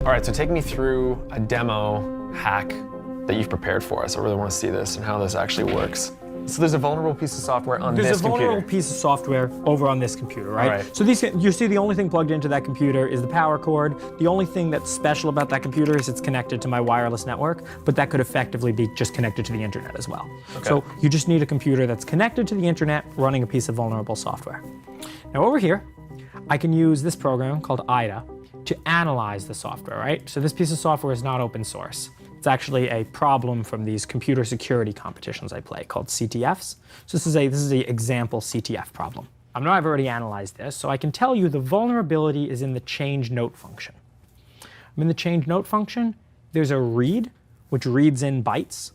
All right, so take me through a demo hack that you've prepared for us. I really want to see this and how this actually works. So there's a vulnerable piece of software on this computer. There's a vulnerable piece of software over on this computer, right? All right. So you see the only thing plugged into that computer is the power cord. The only thing that's special about that computer is it's connected to my wireless network, but that could effectively be just connected to the internet as well. Okay. So you just need a computer that's connected to the internet running a piece of vulnerable software. Now over here, I can use this program called IDA to analyze the software, right? So this piece of software is not open source. It's actually a problem from these computer security competitions I play called CTFs. So this is an example CTF problem. I know I've already analyzed this, so I can tell you the vulnerability is in the change note function. In the change note function, there's a read, which reads in bytes,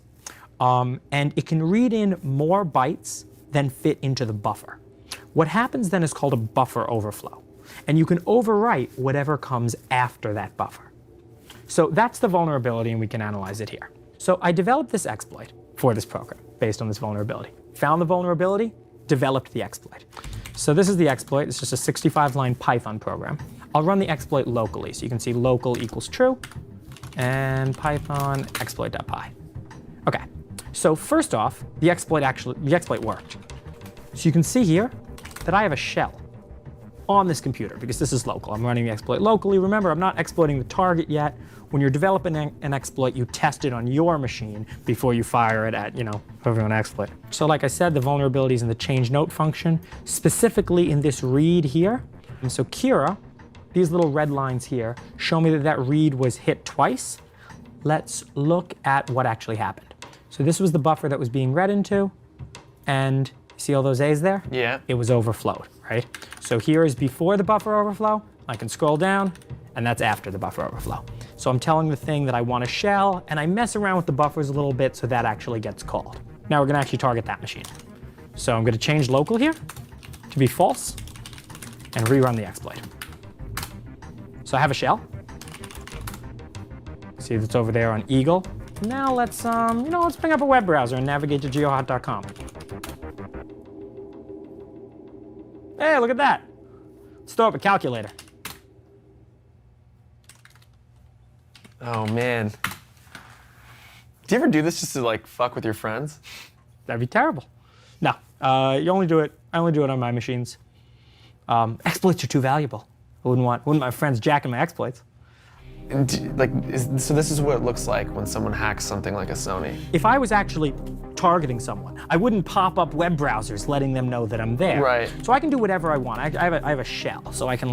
and it can read in more bytes than fit into the buffer. What happens then is called a buffer overflow, and you can overwrite whatever comes after that buffer. So that's the vulnerability, and we can analyze it here. So I developed this exploit for this program based on this vulnerability. Found the vulnerability, developed the exploit. So this is the exploit. It's just a 65-line Python program. I'll run the exploit locally. So you can see local equals true, and Python exploit.py. Okay, so first off, the exploit worked. So you can see here that I have a shell on this computer because this is local. I'm running the exploit locally. Remember, I'm not exploiting the target yet. When you're developing an exploit, you test it on your machine before you fire it at, whoever you want to exploit. So like I said, the vulnerability is in the change note function, specifically in this read here. And so Kira, these little red lines here, show me that read was hit twice. Let's look at what actually happened. So this was the buffer that was being read into, and see all those A's there? Yeah. It was overflowed, right? So here is before the buffer overflow. I can scroll down, and that's after the buffer overflow. So I'm telling the thing that I want to shell, and I mess around with the buffers a little bit so that actually gets called. Now we're going to actually target that machine. So I'm going to change local here to be false and rerun the exploit. So I have a shell. See that's over there on Eagle. Now let's bring up a web browser and navigate to geohot.com. Hey, look at that. Let's throw up a calculator. Oh man. Do you ever do this just to fuck with your friends? That'd be terrible. No, I only do it on my machines. Exploits are too valuable. I wouldn't want my friends jacking my exploits. So this is what it looks like when someone hacks something like a Sony. If I was actually targeting someone, I wouldn't pop up web browsers letting them know that I'm there. Right. So I can do whatever I want. I have a shell, so I can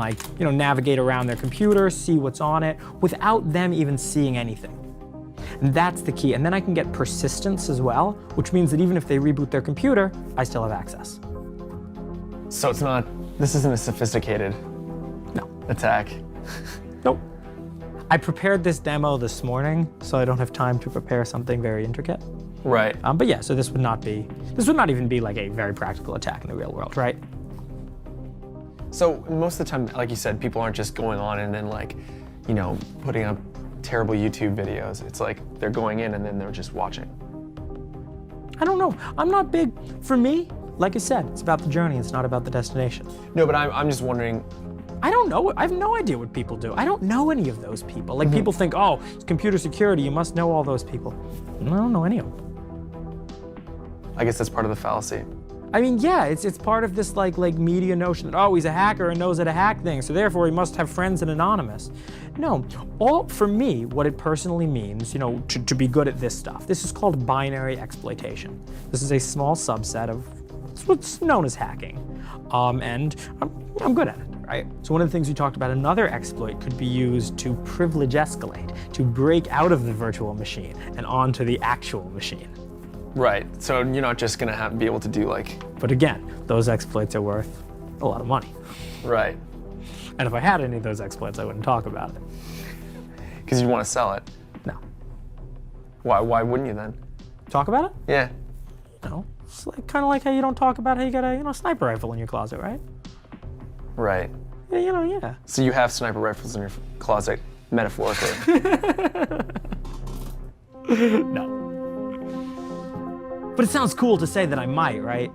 navigate around their computer, see what's on it, without them even seeing anything. And that's the key. And then I can get persistence as well, which means that even if they reboot their computer, I still have access. So this isn't a sophisticated attack. Nope. I prepared this demo this morning, so I don't have time to prepare something very intricate. Right. But yeah, so this would not even be like a very practical attack in the real world, right? So most of the time, like you said, people aren't just going on and then putting up terrible YouTube videos. It's like they're going in and then they're just watching. I don't know. I'm not big. For me, like I said, it's about the journey. It's not about the destination. No, but I'm just wondering. I don't know. I have no idea what people do. I don't know any of those people. Like people think, oh, it's computer security. You must know all those people. I don't know any of them. I guess that's part of the fallacy. I mean, yeah, it's part of this like media notion that, oh, he's a hacker and knows how to hack things, so therefore he must have friends and anonymous. No, for me, what it personally means, to be good at this stuff, this is called binary exploitation. This is a small subset of what's known as hacking, and I'm good at it. Right? So one of the things we talked about, another exploit could be used to privilege escalate, to break out of the virtual machine and onto the actual machine. Right, so you're not just gonna be able to do But again, those exploits are worth a lot of money. Right. And if I had any of those exploits, I wouldn't talk about it. Because you'd want to sell it. No. Why wouldn't you then? Talk about it? Yeah. No. It's kind of like how you don't talk about how you got a sniper rifle in your closet, right? Right. Yeah, yeah. So you have sniper rifles in your closet, metaphorically. No. But it sounds cool to say that I might, right?